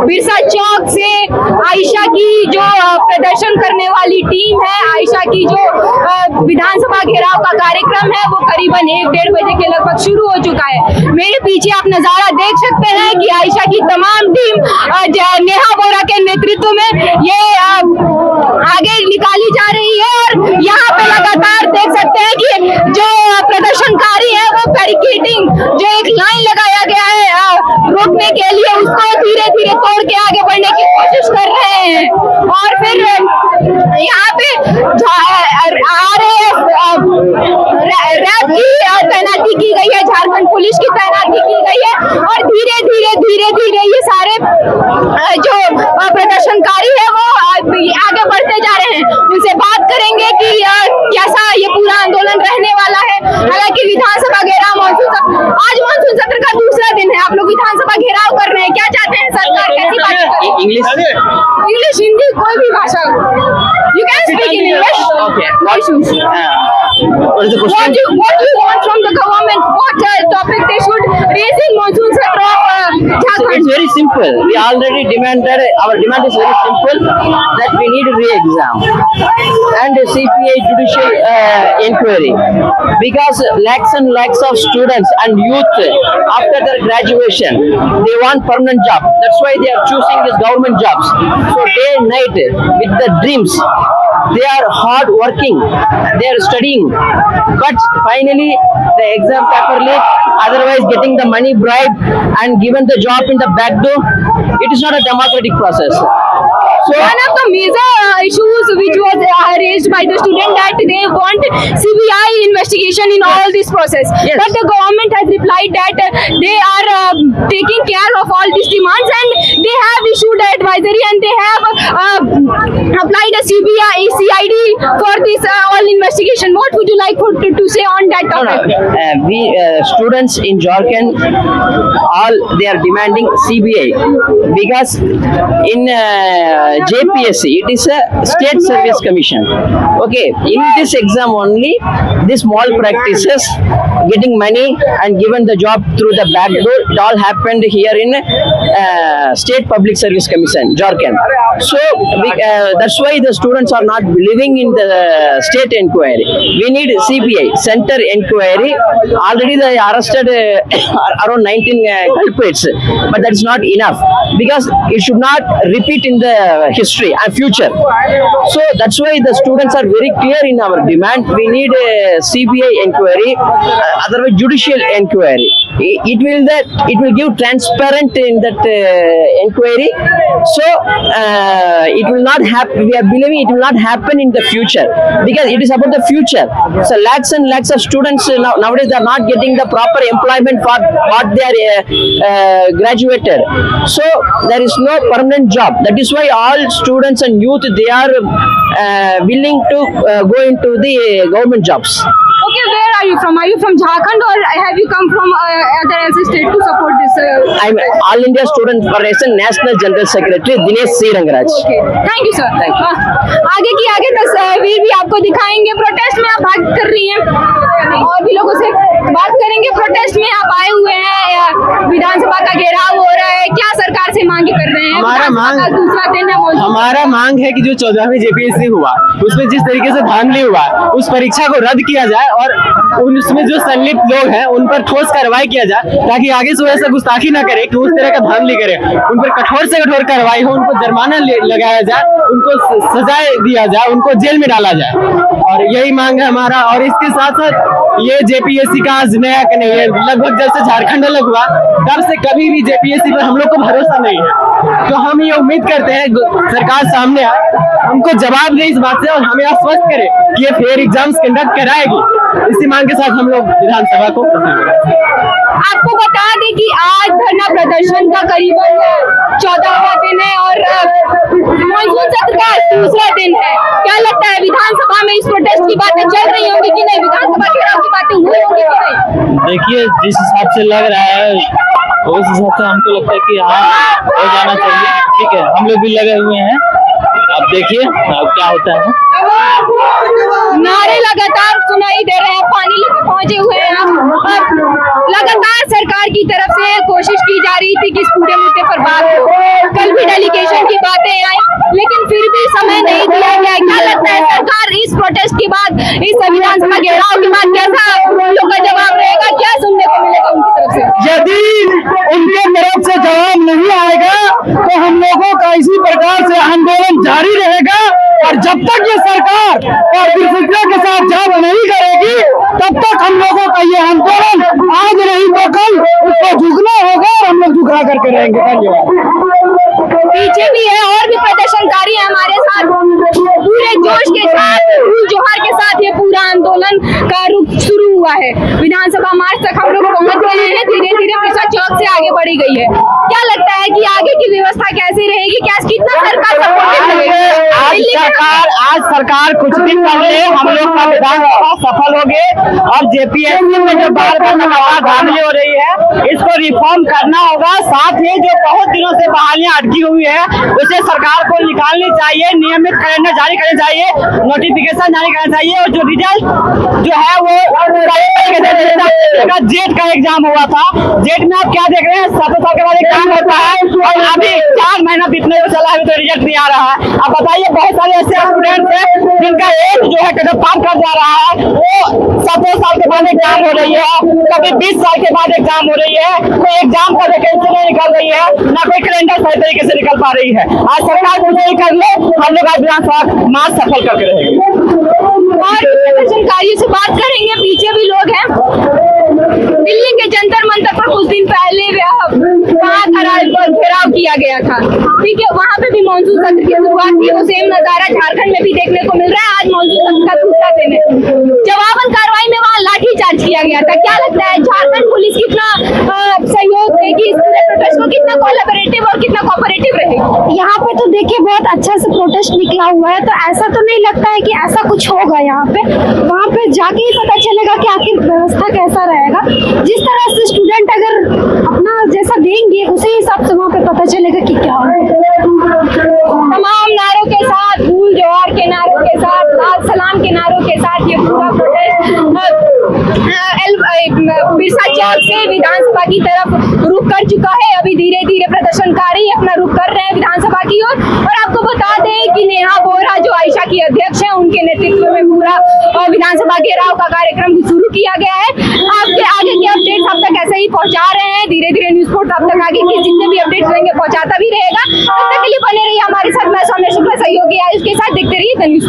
बिरसा चौक से आयशा की जो प्रदर्शन करने वाली टीम है, आयशा की जो विधानसभा घेराव का कार्यक्रम है वो करीबन 1-1.5 बजे के लगभग शुरू हो चुका है। मेरे पीछे आप नजारा देख सकते हैं कि आयशा की तमाम टीम नेहा बोरा के नेतृत्व में ये आगे निकाली जा रही है और यहाँ पे लगातार देख सकते हैं कि जो प्रदर्शनकारी है वो बैरिकेडिंग जो एक लाइन लगाया गया है रोकने के लिए उसको धीरे धीरे तोड़ के आगे बढ़ने की कोशिश कर रहे हैं। और फिर यहाँ पे रैब की तैनाती की गई है, झारखंड पुलिस की तैनाती की गई है और धीरे धीरे ये सारे जो प्रदर्शनकारी है वो आगे बढ़ते जा रहे हैं। उनसे बात करेंगे कि कैसा ये पूरा आंदोलन रहने वाला है। हालांकि विधानसभा घेराव आज मानसून सत्र का दूसरा दिन है, आप लोग विधानसभा घेराव कर रहे हैं, क्या चाहते हैं सरकार कैसी बात? इंग्लिश हिंदी कोई भी भाषा, you can speak in English. Okay. No issues. What is the question? What do you want from the government? What topic they should raise in monsoon satra of Jharkhand? It's very simple. We already demanded, our demand is very simple, that we need a re-exam and a CPI judicial inquiry, because lakhs and lakhs of students and youth after their graduation, they want permanent job. That's why they are choosing these government jobs. So day and night with the dreams, they are hard working, they are studying, but finally the exam paper leak, otherwise getting the money bribe and given the job in the back door. It is not a democratic process. So one of the major issues which was raised by the student that they want CBI investigation in all this process. Yes. But the government has replied that they are taking care of all these demands and they have issued an advisory and they have applied a CID for this all investigation. What would you like to say on that topic? we students in Jharkhand, all they are demanding CBI, because in JPSC it is a state service commission. Okay, in this exam only this small practices, getting money and given the job through the back door, it all happened here in state public service commission Jharkhand. So that's why the students are not believing in the state inquiry. We need CBI, center inquiry. Already they arrested around 19 culprits, but that is not enough, because it should not repeat in the history and future. So that's why the students are very clear in our demand. We need a CBI inquiry, otherwise judicial inquiry. It will give transparent in that inquiry. So it will not happen. We are believing it will not happen in the future, because it is about the future. So lakhs and lakhs of students nowadays they are not getting the proper employment for what they are graduated. So there is no permanent job. That is why all students and youth, they are willing to go into the government jobs. Okay, where are you from? Are you from Jharkhand or have you come from other state to support this? I am All India Student Federation National General Secretary Dinesh C. Rangaraj. Okay, thank you sir. Thank you. आगे की आगे तस्वीर भी आपको दिखाएंगे। Protest में आप भाग कर रही हैं और भी लोगों से बात करेंगे। प्रोटेस्ट में आप आए हुए हैं, विधानसभा का घेराव हो रहा है, क्या सरकार से मांग कर रहे हैं? दूसरा दिन है, हमारा मांग है कि जो 14वीं JPSC हुआ उसमें जिस तरीके से धांधली हुआ उस परीक्षा को रद्द किया जाए और उसमें जो संलिप्त लोग हैं उन पर ठोस कार्रवाई किया जाए, ताकि आगे से वैसा गुस्ताखी ना करे कि उस तरह का धांधली करे। उन पर कठोर से कठोर कार्रवाई हो, उनको जुर्माना लगाया जाए, उनको सजाए दिया जाए, उनको जेल में डाला जाए, और यही मांग है हमारा। और इसके साथ साथ ये JPSC का आज नया नहीं है, लगभग जब से झारखंड अलग हुआ तब से कभी भी JPSC पर हम लोग को भरोसा नहीं है। तो हम ये उम्मीद करते हैं सरकार सामने आए, हमको जवाब दे इस बात से और हमें आश्वस्त करे कि ये फेयर एग्जाम्स कंडक्ट कराएगी। इसी मांग के साथ हम लोग विधानसभा को आपको बता दें कि आज धरना प्रदर्शन का करीबन 14वां दिन है और मानसून सत्र का दूसरा दिन है। क्या लगता है विधानसभा में इस प्रोटेस्ट की बातें चल रही होंगी कि नहीं? विधानसभा घेराव की बातें हुई होंगी कि नहीं? देखिए, जिस हिसाब से लग रहा है उस हिसाब से हमको लगता है कि हाँ हो जाना चाहिए। ठीक है, हम लोग भी लगे हुए हैं, अब देखिए अब क्या होता है। नारे लगातार सुनाई दे रहे हैं, पानी लेके पहुंचे हुए हैं। लगातार सरकार की तरफ से कोशिश की जा रही थी कि इस पूरे मुद्दे पर बात हो। कल भी डेलीगेशन की बातें आई, लेकिन फिर भी समय नहीं दिया गया। क्या लगता है सरकार इस प्रोटेस्ट के बाद, इस संविधान सभा घेराव के बाद कैसा उन लोग का जवाब रहेगा, क्या सुनने को मिलेगा उनकी तरफ से? यदि उनके तरफ से जवाब नहीं आएगा तो हम लोगों का इसी प्रकार से आंदोलन जारी रहेगा, और जब तक ये सरकार और डिसिप्लिन के साथ जवाब नहीं करेगी तब तक हम लोगों का ये आंदोलन आज नहीं तो कल उसको झुकना होगा, और हम लोग झुका करके रहेंगे। धन्यवाद। पीछे भी है और भी प्रदर्शनकारी है हमारे साथ, पूरे जोश के साथ, फूल जोहार के साथ ये पूरा आंदोलन का रुख शुरू हुआ है। विधानसभा मार्च तक हम लोग पहुंच गए हैं, धीरे धीरे पिछला चौक से आगे बढ़ी गई है। क्या लगता है कि आगे की व्यवस्था कैसी रहेगी, क्या कितना सरकार सपोर्टिव रहेगी? आज सरकार कुछ दिन पहले हम लोग का विधानसभा सफल हो गए, और जेपीएससी में जो बार बार धांधली हो रही है इसको रिफॉर्म करना होगा। साथ ही जो बहुत दिनों से बहालियां अटकी हुई है उसे सरकार को निकालनी चाहिए, नियमित कैलेंडर जारी करना चाहिए, नोटिफिकेशन जारी करना चाहिए, और जो रिजल्ट जो है वो जेट का एग्जाम हुआ था। जेट में आप क्या देख रहे हैं, 7 साल के बाद एग्जाम होता है और अभी 4 महीना बीतने को चला है तो रिजल्ट नहीं आ रहा है। अब बताइए, बहुत सारे ऐसे स्टूडेंट हैं जिनका एज जो है कदम पार कर जा रहा है, वो 17 साल के बाद एग्जाम हो रही है, कभी 20 साल के बाद एग्जाम हो रही है, कोई एग्जाम का वैकेंसी नहीं निकल रही है, ना कोई कैलेंडर सही तरीके से निकल पा रही है। आज सरकार कुछ नहीं कर ले, हम लोग आज विधानसभा मार्च सफल करके रहेंगे। और प्रदर्शनकारियों से बात करेंगे, पीछे भी लोग हैं। दिल्ली के जंतर मंतर पर कुछ दिन पहले घेराव किया गया था, ठीक है, वहाँ पे भी मानसून सत्र की शुरुआत थी। वो सेम नजारा झारखंड में भी देखने को मिल रहा है। आज मानसून सत्र का दूसरा दिन है, जवाबन कार्रवाई में वहाँ लाठीचार्ज किया गया था। क्या लगता है झारखंड पुलिस कितना सहयोग देगी इस पूरे प्रोटेस्ट को, कितना कोलैबोरेटिव और कितना कोऑपरेटिव रहेगी? यहाँ पे तो देखिए बहुत अच्छा से प्रोटेस्ट निकला हुआ है, तो ऐसा तो नहीं लगता है कि ऐसा कुछ होगा यहाँ पे। वहाँ पे जाके ही पता चलेगा कि आखिर व्यवस्था कैसा रहेगा। जिस तरह से स्टूडेंट अगर अपना जैसा देंगे उसी हिसाब से वहाँ पे पता चलेगा कि क्या होगा। तमाम नारों के साथ, फूल जोहार के नारों के साथ, लाल सलाम के नारों के साथ ये पूरा प्रोटेस्ट बिरसा चौक से विधानसभा की तरफ रुख कर चुका है। अभी धीरे धीरे प्रदर्शनकारी अपना रुख कर रहे हैं विधानसभा की ओर। और आपको बता दें कि नेहा बोरा जो आयशा की अध्यक्ष है, उनके नेतृत्व में पूरा विधानसभा घेराव का कार्यक्रम शुरू किया गया है। आपके आगे के अपडेट्स अब तक ऐसे ही पहुंचा रहे हैं, धीरे धीरे न्यूज़ पोर्ट अब तक आगे के जितने भी अपडेट्स रहेंगे पहुंचाता भी रहेगा। तब तक के लिए बने रहिए हमारे साथ। मैं सौम्या शुक्ला सहयोगी आयुष के साथ, देखते रहिए द न्यूज़।